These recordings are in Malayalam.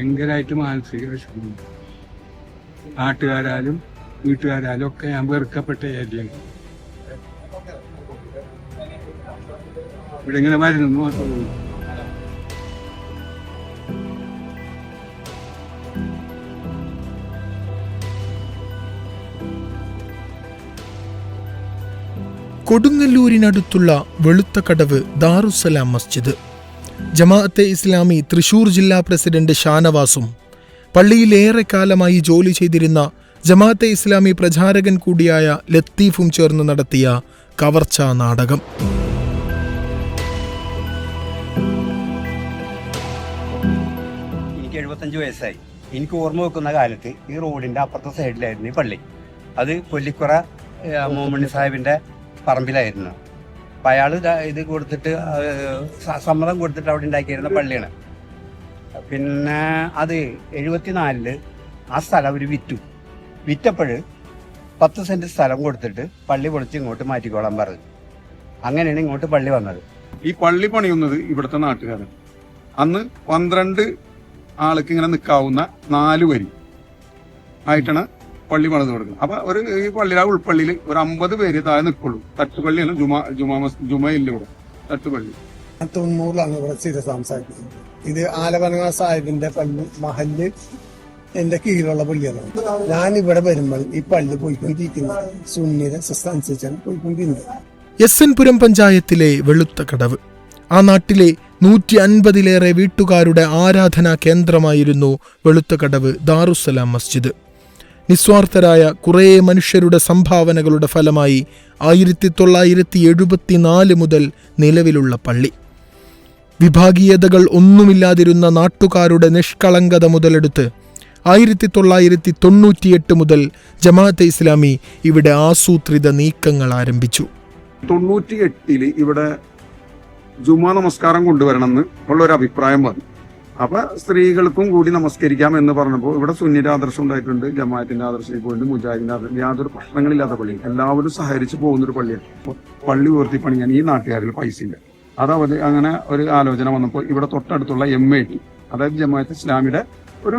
ഭയങ്കരമായിട്ട് മാനസിക വിഷമം. നാട്ടുകാരാലും വീട്ടുകാരാലും ഒക്കെ ഞാൻ വെറുക്കപ്പെട്ട ഏരിയയാണ്. ഇവിടെ ഇങ്ങനെ മരുന്ന് മാത്രം പോകും. കൊടുങ്ങല്ലൂരിനടുത്തുള്ള വെളുത്തക്കടവ് ദാറുസ്സലാം മസ്ജിദ്. ജമാഅത്തെ ഇസ്ലാമി തൃശൂർ ജില്ലാ പ്രസിഡന്റ് ഷാനവാസും പള്ളിയിലേറെ കാലമായി ജോലി ചെയ്തിരുന്ന ജമാഅത്തെ ഇസ്ലാമി പ്രചാരകൻ കൂടിയായ ലത്തീഫും ചേർന്ന് നടത്തിയ കവർച്ചാ നാടകം. എനിക്ക് 75 വയസ്സായി. എനിക്ക് ഓർമ്മ വെക്കുന്ന കാലത്ത് ഈ റോഡിന്റെ അപ്പുറത്തെ സൈഡിലായിരുന്നു ഈ പള്ളി. അത് കൊല്ലിക്കുറ മോമണി സാഹിബിന്റെ പറമ്പിലായിരുന്നു. അപ്പം അയാൾ ഇത് കൊടുത്തിട്ട് സമ്മതം കൊടുത്തിട്ട് അവിടെ ഉണ്ടാക്കിയിരുന്ന പള്ളിയാണ്. പിന്നെ അത് 74 ആ സ്ഥലം അവർ വിറ്റപ്പോൾ 10 സെന്റ് സ്ഥലം കൊടുത്തിട്ട് പള്ളി പൊളിച്ച് ഇങ്ങോട്ട് മാറ്റിക്കോളാൻ പറഞ്ഞു. അങ്ങനെയാണ് ഇങ്ങോട്ട് പള്ളി വന്നത്. ഈ പള്ളി പണിയുന്നത് ഇവിടുത്തെ നാട്ടുകാരൻ. അന്ന് 12 ആൾക്ക് ഇങ്ങനെ നിൽക്കാവുന്ന 4 വരി ആയിട്ടാണ് പള്ളി പണിത് കൊടുക്കുന്നത്. അപ്പൊ ഈ പള്ളിയിലെ ഉൾപ്പള്ളിയിൽ ഒരു 50 പേര് താഴെ നിൽക്കുള്ളൂ. തട്ടുപള്ളിയാണ് ജുമയിലൂടെ തട്ടുപള്ളി. 90 ഇവിടെ സ്ഥിര സംസാരിക്കുന്നത്. ഇത് ആലവനങ്ങ സാഹിബിന്റെ പള്ളി മഹല്ല് എന്റെ കീഴിലുള്ള പള്ളിയാണ്. ഞാൻ ഇവിടെ വരുമ്പോൾ ഈ പള്ളി പോയിക്കൊണ്ടിരിക്കുന്നത് സുന്നിയുടെ അനുസരിച്ചാണ് പോയിക്കൊണ്ടിരുന്നത്. എസ് എൻ പുരം പഞ്ചായത്തിലെ വെളുത്തക്കടവ്. ആ നാട്ടിലെ 150-ലേറെ വീട്ടുകാരുടെ ആരാധനാ കേന്ദ്രമായിരുന്നു വെളുത്തക്കടവ് ദാറുസ്സലാം മസ്ജിദ്. നിസ്വാർത്ഥരായ കുറേ മനുഷ്യരുടെ സംഭാവനകളുടെ ഫലമായി 1974 മുതൽ നിലവിലുള്ള പള്ളി. വിഭാഗീയതകൾ ഒന്നുമില്ലാതിരുന്ന നാട്ടുകാരുടെ നിഷ്കളങ്കത മുതലെടുത്ത് 1998 മുതൽ ജമാഅത്തെ ഇസ്ലാമി ഇവിടെ ആസൂത്രിത നീക്കങ്ങൾ ആരംഭിച്ചു. 98 ഇവിടെ ജുമാ നമസ്കാരം കൊണ്ടുവരണമെന്ന് ഉള്ളൊരു അഭിപ്രായം വന്നു. അപ്പൊ സ്ത്രീകൾക്കും കൂടി നമസ്കരിക്കാം എന്ന് പറഞ്ഞപ്പോൾ ഇവിടെ സുന്നിയുടെ ആദർശം ഉണ്ടായിട്ടുണ്ട്, ജമാഅത്തിന്റെ ആദർശം പോയിട്ട് മുജാഹിദിന്റെ ആദർശം, യാതൊരു പ്രശ്നങ്ങളില്ലാത്ത പള്ളി, എല്ലാവരും സഹകരിച്ച് പോകുന്നൊരു പള്ളിയാണ്. പള്ളി ഉയർത്തി പണിയാൻ ഈ നാട്ടുകാരിൽ പൈസ ഇല്ല. അതവര് അങ്ങനെ ഒരു ആലോചന വന്നപ്പോൾ ഇവിടെ തൊട്ടടുത്തുള്ള MAT, അതായത് ജമാഅത്തെ ഇസ്ലാമിയുടെ ഒരു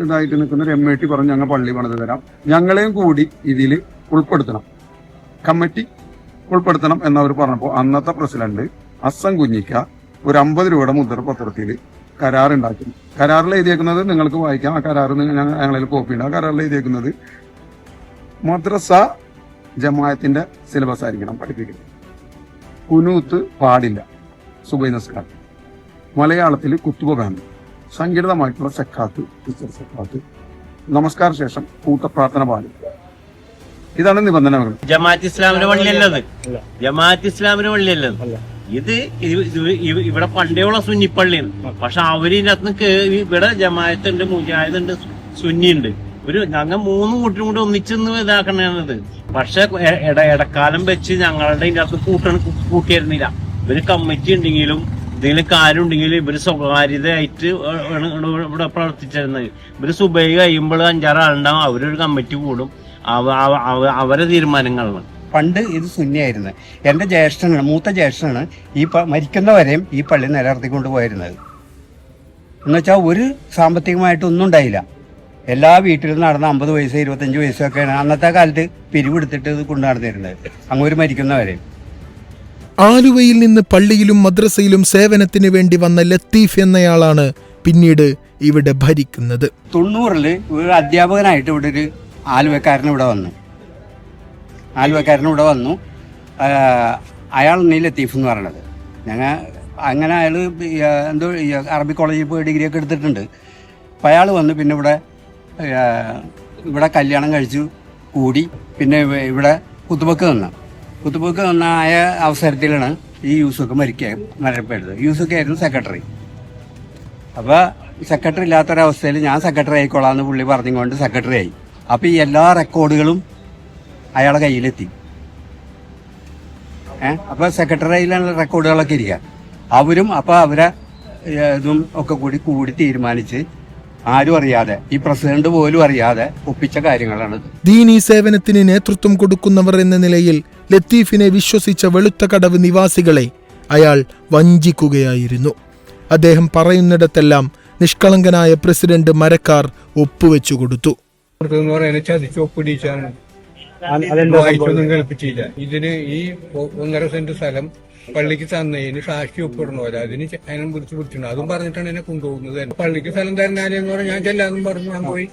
ഇതായിട്ട് നിൽക്കുന്ന ഒരു MAT പറഞ്ഞു, ഞങ്ങൾ പള്ളി പണിത് തരാം, ഞങ്ങളെയും കൂടി ഇതിൽ ഉൾപ്പെടുത്തണം, കമ്മിറ്റി ഉൾപ്പെടുത്തണം എന്നവർ പറഞ്ഞപ്പോൾ അന്നത്തെ പ്രസിഡന്റ് അസ്സം കുഞ്ഞിക്ക ഒരു 50 രൂപയുടെ മുദ്രപത്രത്തിൽ കരാറുണ്ടാക്കി. കരാറിൽ എഴുതിയേക്കുന്നത് നിങ്ങൾക്ക് വായിക്കാം. ആ കരാറ് ഞങ്ങളിൽ കോപ്പിയുണ്ട്. ആ കരാറിൽ എഴുതിയേക്കുന്നത് മദ്രസ ജമാഅത്തിന്റെ സിലബസ് ആയിരിക്കണം പഠിപ്പിക്കുന്നത്, കുനൂത്ത് പാടില്ല, സുബൈ നിസ്കാരം, മലയാളത്തിൽ കുത്തുബ വേണം, സംഘടിതമായിട്ടുള്ള സക്കാത്ത്, നമസ്കാര ശേഷം കൂട്ടപ്രാർത്ഥന പാടില്ല. ഇതാണ് നിബന്ധനകൾ. ജമാഅത്ത് ഇസ്ലാമിന്റെ പള്ളിയല്ലത്, ജമാഅത്ത് ഇസ്ലാമിന്റെ പള്ളിയല്ലത്. ഇത് ഇവിടെ പണ്ടേയുള്ള സുന്നിപ്പള്ളിയാണ്. പക്ഷെ അവരിനകത്ത് ഇവിടെ ജമാഅത്തുണ്ട്, മുജാഹിദുണ്ട്, സുന്നിയുണ്ട്. ഞങ്ങൾ 3 കൂട്ടരും കൂടി ഒന്നിച്ചെന്ന് ഇതാക്കണത്. പക്ഷെ ഇടക്കാലം വെച്ച് ഞങ്ങളുടെ ഇതിനകത്ത് കൂട്ടിയിരുന്നില്ല. ഇവര് കമ്മിറ്റി ഉണ്ടെങ്കിലും എന്തെങ്കിലും കാര്യം ഉണ്ടെങ്കിലും ഇവര് സ്വകാര്യതയായിട്ട് ഇവിടെ പ്രവർത്തിച്ചിരുന്നത്. ഇവര് സുബൈ കഴിയുമ്പോൾ 5-6 ആളുണ്ടാവും, അവരൊരു കമ്മിറ്റി കൂടും, അവരെ തീരുമാനങ്ങളാണ്. പണ്ട് ഇത് സുന്നിയായിരുന്നു. എൻ്റെ ജ്യേഷ്ഠനാണ്, മൂത്ത ജ്യേഷ്ഠനാണ് ഈ മരിക്കുന്നവരെയും ഈ പള്ളി നിലനിർത്തിക്കൊണ്ട് പോയിരുന്നത്. എന്നുവെച്ചാൽ ഒരു സാമ്പത്തികമായിട്ടൊന്നും ഉണ്ടായില്ല. എല്ലാ വീട്ടിലും നടന്ന 50 വയസ്സ് 25 വയസ്സൊക്കെയാണ് അന്നത്തെ കാലത്ത് പിരിവെടുത്തിട്ട് ഇത് കൊണ്ടു നടന്നിരുന്നത്, അങ്ങോട്ട് മരിക്കുന്നവരെയും. ആലുവയിൽ നിന്ന് പള്ളിയിലും മദ്രസയിലും സേവനത്തിന് വേണ്ടി വന്ന ലത്തീഫ് എന്നയാളാണ് പിന്നീട് ഇവിടെ ഭരിക്കുന്നത്. 90 ഒരു അധ്യാപകനായിട്ട് ഇവിടെ ഒരു ആലുവക്കാരൻ ഇവിടെ വന്നു. അയാളാണ് ഈ ലത്തീഫ് എന്ന് പറയണത്. അങ്ങനെ അയാൾ എന്തോ അറബി കോളേജിൽ പോയി ഡിഗ്രിയൊക്കെ എടുത്തിട്ടുണ്ട്. അപ്പം അയാൾ വന്ന് പിന്നെ ഇവിടെ കല്യാണം കഴിച്ചു കൂടി. പിന്നെ ഇവിടെ കുത്തുബക്ക് വന്ന ആയ അവസരത്തിലാണ് ഈ യൂസുഫ് മരണപ്പെടുന്നത്. യൂസുഫ് ആയിരുന്നു സെക്രട്ടറി. അപ്പോൾ സെക്രട്ടറി ഇല്ലാത്തൊരവസ്ഥയിൽ ഞാൻ സെക്രട്ടറി ആയിക്കോളാമെന്ന് പുള്ളി പറഞ്ഞുകൊണ്ട് സെക്രട്ടറി ആയി. അപ്പോൾ ഈ എല്ലാ റെക്കോർഡുകളും അയാളെ കയ്യിലെത്തി. അപ്പോൾ സെക്രട്ടറിയിലാണ് റെക്കോർഡുകളൊക്കെ ഇരിക്കുക. അവരും അപ്പോൾ അവരെ ഇതും ഒക്കെ കൂടി തീരുമാനിച്ച് ആരും അറിയാതെ, ഈ പ്രസിഡന്റ് പോലും അറിയാതെ ഒപ്പിച്ച കാര്യങ്ങളാണ്. ദീനീ സേവനത്തിന് നേതൃത്വം കൊടുക്കുന്നവർ എന്ന നിലയിൽ ലത്തീഫിനെ വിശ്വസിച്ച വെളുത്തക്കടവ് നിവാസികളെ അയാൾ വഞ്ചിക്കുകയായിരുന്നു. അദ്ദേഹം പറയുന്നിടത്തെല്ലാം നിഷ്കളങ്കനായ പ്രസിഡന്റ് മരക്കാർ ഒപ്പുവെച്ചു കൊടുത്തു. എന്ന് പറയുന്നത് ചതിച്ച് ഒപ്പിടിച്ചാണ്, വായിച്ചൊന്നും കേൾപ്പിച്ചില്ല. ഇതിന് ഈ 1.5 സെന്റ് സ്ഥലം പള്ളിക്ക് തന്നതിന് സാക്ഷി ഒപ്പിടണമല്ലോ, അതിന് അതിനെ പിടിച്ചിട്ടുണ്ട്. അതും പറഞ്ഞിട്ടാണ് എന്നെ കൊണ്ടുപോകുന്നത്. പള്ളിക്ക് സ്ഥലം തരുന്നാലെന്ന് പറഞ്ഞാൽ ഞാൻ ചെല്ലാന്നും പറഞ്ഞു ഞാൻ പോയി.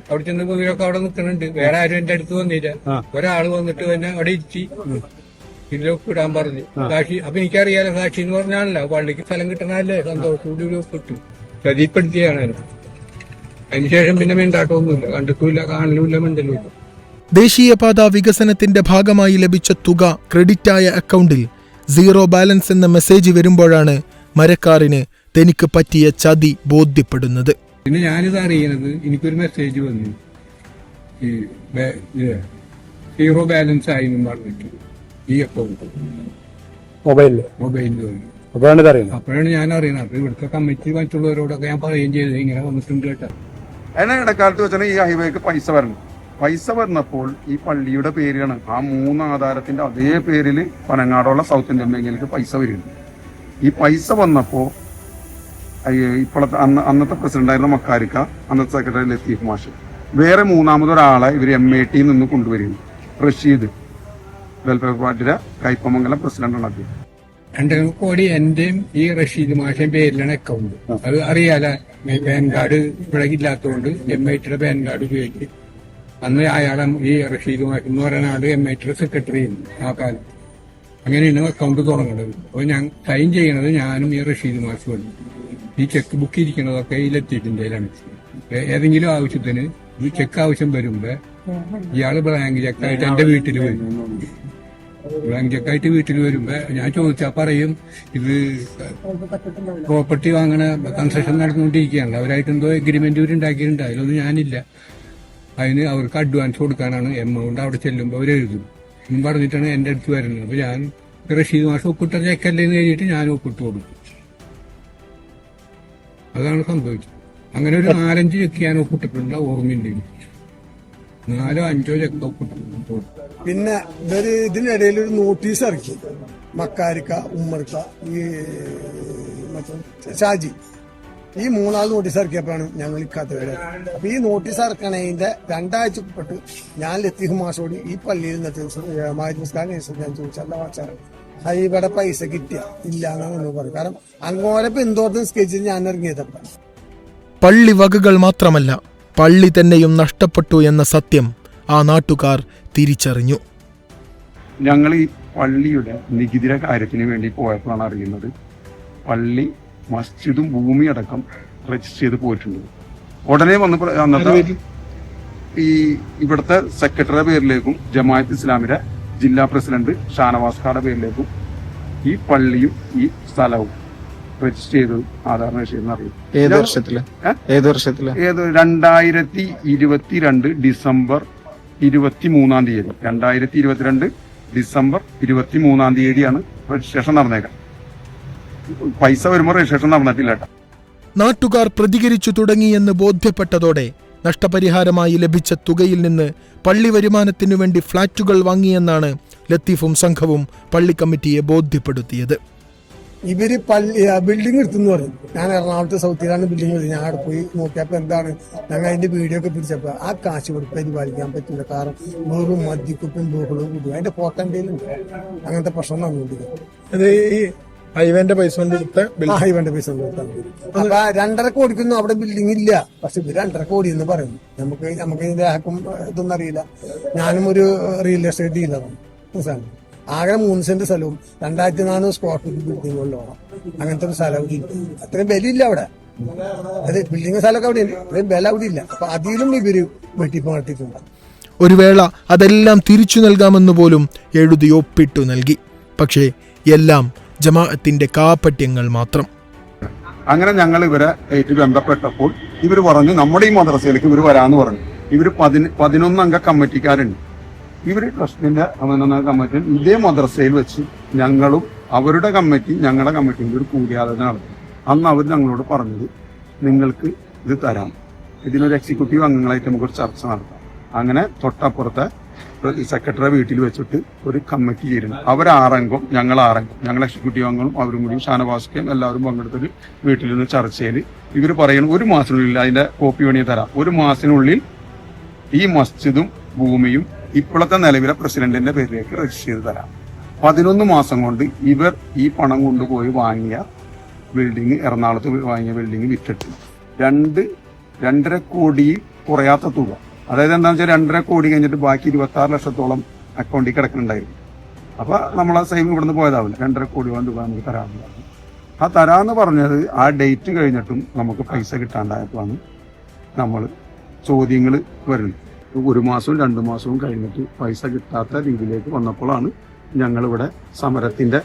അവിടെ ചെന്ന് ഇവരൊക്കെ അവിടെ നിൽക്കുന്നുണ്ട്. വേറെ ആരും എന്റെ അടുത്ത് വന്നില്ല. ഒരാള് വന്നിട്ട് തന്നെ അവിടെ ഇരിച്ച് ഇതിൽ ഒപ്പിടാൻ പറഞ്ഞു. സാക്ഷി അപ്പൊ എനിക്കറിയാലോ, സാക്ഷി എന്ന് പറഞ്ഞാണല്ലോ പള്ളിക്ക് സ്ഥലം കിട്ടണല്ലേ, സന്തോഷത്തോടെ ഒപ്പിട്ടു. ചതിപ്പെടുത്തിയാണ്. അതിനുശേഷം പിന്നെ മിണ്ടാട്ടമൊന്നുമില്ല, കണ്ടിട്ടുമില്ല, കാണലുമില്ല, മിണ്ടലുമില്ല. ദേശീയപാത വികസനത്തിന്റെ ഭാഗമായി ലഭിച്ച തുക ക്രെഡിറ്റായ അക്കൗണ്ടിൽ 0 ബാലൻസ് എന്ന മെസ്സേജ് വരുമ്പോഴാണ് മരക്കാറിന് തനിക്ക് പറ്റിയ ചതി ബോധ്യപ്പെടുന്നത്. പിന്നെ ഞാനിത് അറിയുന്നത്, എനിക്കൊരു മെസ്സേജ് വന്നു, ഈ 0 ബാലൻസ് ആയി പറഞ്ഞിട്ട് ഈ അക്കൗണ്ട് മൊബൈലിൽ വന്നു. അപ്പോഴാണ് ഞാൻ അറിയുന്നത്. അപ്പൊ ഇവിടുത്തെ കമ്മിറ്റി മറ്റുള്ളവരോടൊക്കെ ഞാൻ പറയുകയും ചെയ്തത് ഇങ്ങനെ വന്നിട്ടുണ്ട് കേട്ടോ. അതിന് ഇടക്കാലത്ത് വെച്ചാൽ ഈ ഹൈവേക്ക് പൈസ വരണം. പൈസ വന്നപ്പോൾ ഈ പള്ളിയുടെ പേരാണ് ആ 3 ആധാരത്തിന്റെ അതേ പേരിൽ പനങ്ങാടുള്ള സൗത്ത് ഇന്ത്യൻ ബാങ്കിലേക്ക് പൈസ വരുന്നു. ഈ പൈസ വന്നപ്പോ ഇപ്പോഴത്തെ അന്നത്തെ പ്രസിഡന്റായിരുന്ന മക്കാരിക്ക, അന്നത്തെ സെക്രട്ടറി ലത്തീഫ് മാഷ്, വേറെ 3ാമതൊരാളെ ഇവർ MAT നിന്ന് കൊണ്ടുവരുന്നു. റഷീദ്, വെൽഫെയർ പാർട്ടിയുടെ കയ്പമംഗലം പ്രസിഡന്റാണ് അദ്ദേഹം. 2 കോടി എന്റെയും ഈ റഷീദ് മാഷന്റെ പേരിലാണ് അക്കൗണ്ട്. അത് അറിയാലോ, പാൻ കാർഡ് ഇവിടെ ഇല്ലാത്തതുകൊണ്ട് MITയുടെ പാൻ കാർഡ് ഉപയോഗിച്ച് അന്ന് അയാളെ ഈ റഷീദ് മാഷ് എന്ന് പറയുന്ന ആള് MITയുടെ സെക്രട്ടറി ആ കാലം. അങ്ങനെയാണ് അക്കൗണ്ട് തുടങ്ങുന്നത്. അപ്പോൾ ഞാൻ സൈൻ ചെയ്യണത് ഞാനും ഈ റഷീദ് മാഷും വന്നു. ഈ ചെക്ക് ബുക്ക് ഇരിക്കുന്നതൊക്കെ ഈ ലത്തീഫിന്റെയിലാണ്. ഏതെങ്കിലും ആവശ്യത്തിന് ഈ ചെക്ക് ആവശ്യം വരുമ്പോ ഇയാള് ബ്ലാങ്ക് ചെക്കായിട്ട് എന്റെ വീട്ടിൽ വരും. ബ്ലാങ്ക് ചെക്കായിട്ട് വീട്ടിൽ വരുമ്പോ ഞാൻ ചോദിച്ചാൽ പറയും, ഇത് പ്രോപ്പർട്ടി വാങ്ങണ കൺസ്ട്രക്ഷൻ നടന്നുകൊണ്ടിരിക്കുകയാണ്, അവരായിട്ട് എന്തോ എഗ്രിമെന്റ് ഉണ്ടാക്കിയിട്ടുണ്ട്, അതിലൊന്നും ഞാനില്ല. അതിന് അവർക്ക് അഡ്വാൻസ് കൊടുക്കാനാണ് എമൗണ്ട് അവിടെ ചെല്ലുമ്പോൾ അവർ എഴുതും എന്നും പറഞ്ഞിട്ടാണ് എന്റെ അടുത്ത് വരുന്നത്. അപ്പൊ ഞാൻ റഷീദ് മാഷ് ഒപ്പിട്ട ചെക്കല്ലേ എന്ന് എഴുതിയിട്ട് ഞാൻ ഒപ്പിട്ട് കൊടുക്കും. അതാണ് സംഭവിച്ചത്. അങ്ങനെ ഒരു 4-5 ചെക്ക് ഞാൻ ഒപ്പിട്ടിട്ടുണ്ട്, ഓർമ്മയുണ്ട്. 4-5 ചെക്ക് ഒപ്പിട്ടിട്ടുണ്ട്. പിന്നെ ഇതിനിടയിൽ ഒരു നോട്ടീസ് ഇറക്കി മക്കാരിക്ക, ഉമ്മർക്ക, ഈ മറ്റേ ഷാജി, ഈ 3 ആൾ നോട്ടീസ് ഇറക്കിയപ്പോഴാണ് ഞങ്ങൾ ഈ കഥ വരെ. അപ്പൊ ഈ നോട്ടീസ് ഇറക്കണതിന്റെ 2 ആഴ്ചപ്പെട്ട് ഞാൻ ലത്തീഫ് മാഷോട് ഈ പള്ളിയിൽ നിസ്കാരം ഞാൻ ചോദിച്ചല്ല വാച്ചാറ് ഇവിടെ പൈസ കിട്ടിയ ഇല്ല എന്നാണ് പറയും. കാരണം അങ്ങോരെ പിന്തോട്ടം സ്കെച്ചിൽ ഞാൻ ഇറങ്ങിയതപ്പ. പള്ളി വകകൾ മാത്രമല്ല, പള്ളി തന്നെയും നഷ്ടപ്പെട്ടു എന്ന സത്യം ആ നാട്ടുകാർ തിരിച്ചറിഞ്ഞു. ഞങ്ങൾ ഈ പള്ളിയുടെ നികുതിയുടെ കാര്യത്തിന് വേണ്ടി പോയപ്പോഴാണ് അറിയുന്നത് പള്ളി മസ്ജിദും ഭൂമി അടക്കം രജിസ്റ്റർ ചെയ്ത് പോയിട്ടുണ്ട്. ഉടനെ വന്ന് അന്നത്തെ ഈ ഇവിടുത്തെ സെക്രട്ടറിയുടെ പേരിലേക്കും ജമാഅത്ത് ഇസ്ലാമിയുടെ ജില്ലാ പ്രസിഡന്റ് ഷാനവാസ് ഖാന്റെ പേരിലേക്കും ഈ പള്ളിയും ഈ സ്ഥലവും രജിസ്റ്റർ ചെയ്ത് ആധാർ രജിസ്റ്റർ അറിയും. ഏത് വർഷത്തില് 2022 ഡിസംബർ 23-ാം തീയതി 2022 ഡിസംബർ 23-ാം തീയതിയാണ് രജിസ്ട്രേഷൻ നടന്നേക്കാം. പൈസ വരുമ്പോൾ രജിസ്ട്രേഷൻ നടന്നിട്ടില്ല. നാട്ടുകാർ പ്രതികരിച്ചു തുടങ്ങിയെന്ന് ബോധ്യപ്പെട്ടതോടെ നഷ്ടപരിഹാരമായി ലഭിച്ച തുകയിൽ നിന്ന് പള്ളി വരുമാനത്തിനു വേണ്ടി ഫ്ളാറ്റുകൾ വാങ്ങിയെന്നാണ് ലത്തീഫും സംഘവും പള്ളി കമ്മിറ്റിയെ ബോധ്യപ്പെടുത്തിയത്. ഇവര് ബിൽഡിംഗ് എടുത്തെന്ന് പറയും. ഞാൻ എറണാകുളത്ത് സൗത്തിലാണ് ബിൽഡിംഗ് എടുത്തത്. ഞാൻ അവിടെ പോയി നോക്കിയപ്പോ എന്താണ്, ഞങ്ങൾ അതിന്റെ വീഡിയോ ഒക്കെ പിടിച്ചപ്പോ ആ കാശ് കൊടുത്ത് പരിപാലിക്കാൻ പറ്റില്ല. കാരണം വെറും മദ്യക്കുപ്പും ബഹളവും കൂടും. അതിന്റെ ഫോട്ടോ എന്തെങ്കിലും അങ്ങനത്തെ പ്രശ്നം നടന്നുകൊണ്ടിരിക്കും. അത് ഈ ഹൈവേന്റെ പൈസ ഹൈവേന്റെ പൈസ അപ്പൊ 2.5 കോടിക്കൊന്നും അവിടെ ബിൽഡിംഗ് ഇല്ല. പക്ഷെ ഇവര് 2.5 കോടി എന്ന് പറയുന്നു. നമുക്ക് ഇതിന്റെ ആക്കും ഇതൊന്നും അറിയില്ല. ഞാനും ഒരു റിയൽ എസ്റ്റേറ്റ് ഡീലറാണ്. ആകെ 3 സെന്റ് സ്ഥലവും 2400 സ്ക്വയർ ഫീറ്റ് ബിൽഡിങ്ങുകളിലോണം. അങ്ങനത്തെ ഒരു സ്ഥലം അത്രയും വിലയില്ല അവിടെ. അത് ബിൽഡിംഗ് സ്ഥലമൊക്കെ അവിടെ ഉണ്ട്, അത്രയും വില അവിടെ ഇല്ല. അപ്പൊ അതിലും ഇവര് വെട്ടിപ്പാട്ടിട്ടുണ്ട്. ഒരു വേള അതെല്ലാം തിരിച്ചു നൽകാമെന്ന് പോലും എഴുതി ഒപ്പിട്ടു നൽകി. പക്ഷേ എല്ലാം ജമാഅത്തിന്റെ കാപട്യങ്ങൾ മാത്രം. അങ്ങനെ ഞങ്ങൾ ഇവരെ ആയിട്ട് ബന്ധപ്പെട്ടപ്പോൾ ഇവർ പറഞ്ഞു നമ്മുടെ ഈ മദ്രസയിലേക്ക് ഇവർ വരാന്ന് പറഞ്ഞു. ഇവര് 11 അംഗ കമ്മിറ്റിക്കാരുണ്ട്. ഇവര് ട്രസ്റ്റിന്റെ കമ്മിറ്റി ഇതേ മദ്രസയിൽ വെച്ച് ഞങ്ങളും അവരുടെ കമ്മിറ്റി ഞങ്ങളുടെ കമ്മിറ്റിയും ഒരു കൂടിയാലോചന നടത്തി. അന്ന് അവർ ഞങ്ങളോട് പറഞ്ഞത് നിങ്ങൾക്ക് ഇത് തരാം, ഇതിനൊരു എക്സിക്യൂട്ടീവ് അംഗങ്ങളായിട്ട് നമുക്കൊരു ചർച്ച നടത്താം. അങ്ങനെ തൊട്ടപ്പുറത്തെ സെക്രട്ടറി വീട്ടിൽ വെച്ചിട്ട് ഒരു കമ്മിറ്റി ചേരുന്നു. അവർ 6 അംഗം, ഞങ്ങൾ 6 അംഗം, ഞങ്ങൾ എക്സിക്യൂട്ടീവ് അംഗങ്ങളും അവരും കൂടി ഷാനവാസ്കയും എല്ലാവരും പങ്കെടുത്തിട്ട് വീട്ടിൽ നിന്ന് ചർച്ചയിൽ ഇവർ പറയുന്നു 1 മാസത്തിനുള്ളിൽ അതിന്റെ കോപ്പി വേണമെങ്കിൽ തരാം. 1 മാസത്തിനുള്ളിൽ ഈ മസ്ജിദും ഭൂമിയും ഇപ്പോഴത്തെ നിലവിലെ പ്രസിഡന്റിന്റെ പേരിലേക്ക് രജിസ്റ്റർ ചെയ്ത് തരാം. 11 മാസം കൊണ്ട് ഇവർ ഈ പണം കൊണ്ടുപോയി വാങ്ങിയ ബിൽഡിംഗ്, എറണാകുളത്ത് വാങ്ങിയ ബിൽഡിംഗ് വിറ്റിട്ട് 2.5 കോടി കുറയാത്ത തുക, അതായത് എന്താണെന്ന് വെച്ചാൽ 2.5 കോടി കഴിഞ്ഞിട്ട് ബാക്കി 26 ലക്ഷത്തോളം അക്കൗണ്ടിൽ കിടക്കുന്നുണ്ടായിരുന്നു. അപ്പൊ നമ്മളെ സെയിം ഇവിടുന്ന് പോയതാവില്ല, 2.5 കോടി രൂപ നമുക്ക് തരാമെന്ന് പറഞ്ഞു. ആ തരാമെന്ന് പറഞ്ഞത് ആ ഡേറ്റ് കഴിഞ്ഞിട്ടും നമുക്ക് പൈസ കിട്ടാണ്ടായപ്പോഴാണ് നമ്മൾ ചോദ്യങ്ങൾ വരുന്നത്. 1 മാസവും 2 മാസവും കഴിഞ്ഞിട്ട് പൈസ കിട്ടാത്ത രീതിയിലേക്ക് വന്നപ്പോഴാണ് ഞങ്ങളിവിടെ സമരത്തിന്റെ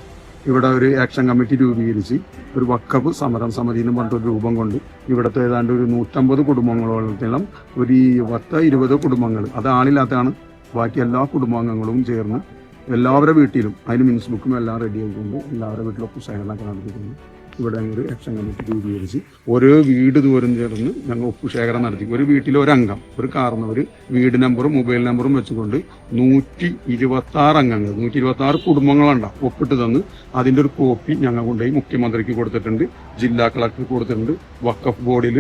ഇവിടെ ഒരു ആക്ഷൻ കമ്മിറ്റി രൂപീകരിച്ച് ഒരു വഖഫ് സമരം സമിതി എന്ന് പറഞ്ഞിട്ടൊരു രൂപം കൊണ്ട് ഇവിടുത്തെ ഏതാണ്ട് ഒരു 150 കുടുംബങ്ങളോളം ഒരു 10-20 കുടുംബങ്ങൾ, അത് ആളില്ലാത്തതാണ്, ബാക്കി എല്ലാ കുടുംബാംഗങ്ങളും ചേർന്ന് എല്ലാവരുടെ വീട്ടിലും അതിന് മീൻസ് ബുക്കും എല്ലാം റെഡി ആയിക്കൊണ്ട് എല്ലാവരുടെ വീട്ടിലും ഒപ്പുശേഖരണമൊക്കെ നടത്തിക്കൊണ്ട് ഇവിടെ ഒരു ആക്ഷൻ കമ്മിറ്റി രൂപീകരിച്ച് ഓരോ വീട് തോറും ചേർന്ന് ഞങ്ങൾ ഒപ്പുശേഖരണം നടത്തി. ഒരു വീട്ടിൽ 1 അംഗം, ഒരു കാരണവർ വീട് നമ്പറും മൊബൈൽ നമ്പറും വെച്ചുകൊണ്ട് 126 അംഗങ്ങൾ, 126 കുടുംബങ്ങളുണ്ടാവും ഒപ്പിട്ട് തന്ന് അതിന്റെ ഒരു കോപ്പി ഞങ്ങൾ കൊണ്ടുപോയി മുഖ്യമന്ത്രിക്ക് കൊടുത്തിട്ടുണ്ട്, ജില്ലാ കളക്ടർക്ക് കൊടുത്തിട്ടുണ്ട്, വഖഫ് ബോർഡിൽ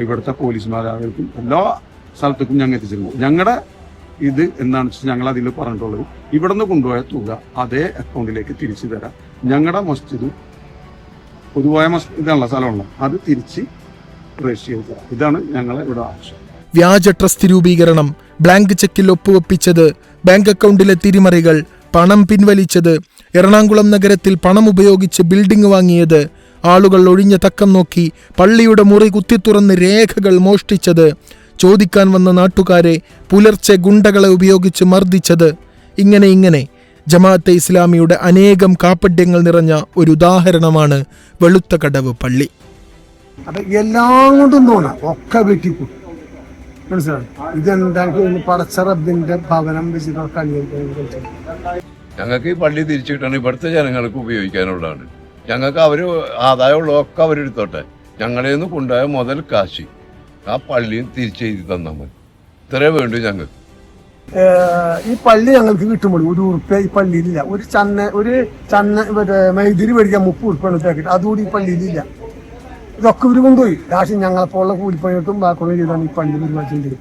ഇവിടുത്തെ പോലീസ് മേധാവികൾക്കും എല്ലാ സ്ഥലത്തേക്കും ഞങ്ങൾ എത്തിച്ചിട്ടുണ്ട്. ഞങ്ങളുടെ ഇത് എന്താണെന്ന് വെച്ചാൽ ഞങ്ങൾ അതിൽ പറഞ്ഞിട്ടുള്ളത് ഇവിടെ നിന്ന് കൊണ്ടുപോയ തുക അതേ അക്കൗണ്ടിലേക്ക് തിരിച്ചു തരാം. ഞങ്ങളുടെ മസ്ജിദ് പൊതുവായ ഇതാണുള്ള സ്ഥലമുള്ള അത് തിരിച്ച് രജിസ്റ്റർ ചെയ്ത് തരാം. ഇതാണ് ഞങ്ങളെ ഇവിടെ ആവശ്യം. വ്യാജ ട്രസ്റ്റ് രൂപീകരണം, ബ്ലാങ്ക് ചെക്കിൽ ഒപ്പുവെപ്പിച്ചത്, ബാങ്ക് അക്കൗണ്ടിലെ തിരിമറികൾ, പണം പിൻവലിച്ചത്, എറണാകുളം നഗരത്തിൽ പണം ഉപയോഗിച്ച് ബിൽഡിംഗ് വാങ്ങിയത്, ആളുകൾ ഒഴിഞ്ഞ തക്കം നോക്കി പള്ളിയുടെ മുറി കുത്തിത്തുറന്ന് രേഖകൾ മോഷ്ടിച്ചത്, ചോദിക്കാൻ വന്ന നാട്ടുകാരെ പുലർച്ചെ ഗുണ്ടകളെ ഉപയോഗിച്ച് മർദ്ദിച്ചത്, ഇങ്ങനെ ജമാഅത്തെ ഇസ്ലാമിയുടെ അനേകം കാപ്പഡ്യങ്ങൾ നിറഞ്ഞ ഒരു ഉദാഹരണമാണ് വെളുത്തകടവ് പള്ളി. അപ്പൊ എല്ലാം കൊണ്ടും തോന്നാം ഒക്കെ വെട്ടിപ്പോയി. മനസ്സിലായി? ഇതെന്താ പടച്ച റബ്ബിന്റെ ഭവനം വെച്ചിട്ട് കളിയാക്കി. ഞങ്ങൾക്ക് ഈ പള്ളി തിരിച്ചു കിട്ടണം, ഇവിടുത്തെ ജനങ്ങൾക്ക് ഉപയോഗിക്കാനുള്ളതാണ്. ഞങ്ങൾക്ക് അവർ ആദായമുള്ളതൊക്കെ അവരെടുത്തോട്ടെ, ഞങ്ങളെ നിന്ന് കൊണ്ടുപോയ മുതൽ കാശ് ആ പള്ളിയും തിരിച്ചെഴുതി തന്നാൽ മതി. ഇത്രേ വേണ്ടു ഞങ്ങൾക്ക്. ഈ പള്ളി ഞങ്ങൾക്ക് കിട്ടുമ്പോൾ 1 ഉറുപ്പ്യ ഈ പള്ളിയിലില്ല. ഒരു ചന്ന മൈതിരി മേടിക്കാൻ 30 ഉറുപ്പ്യ എടുത്താക്കിട്ട് അതുകൂടി ഈ പള്ളിയിലില്ല. ഇതൊക്കെ ഇവർ കൊണ്ടുപോയി. ലാസ്റ്റ് ഞങ്ങളെപ്പോലുള്ള കൂലിപ്പണികൾക്കും ബാക്കി ചെയ്താണ് ഈ പള്ളി നിർമ്മാണം ചെയ്തത്.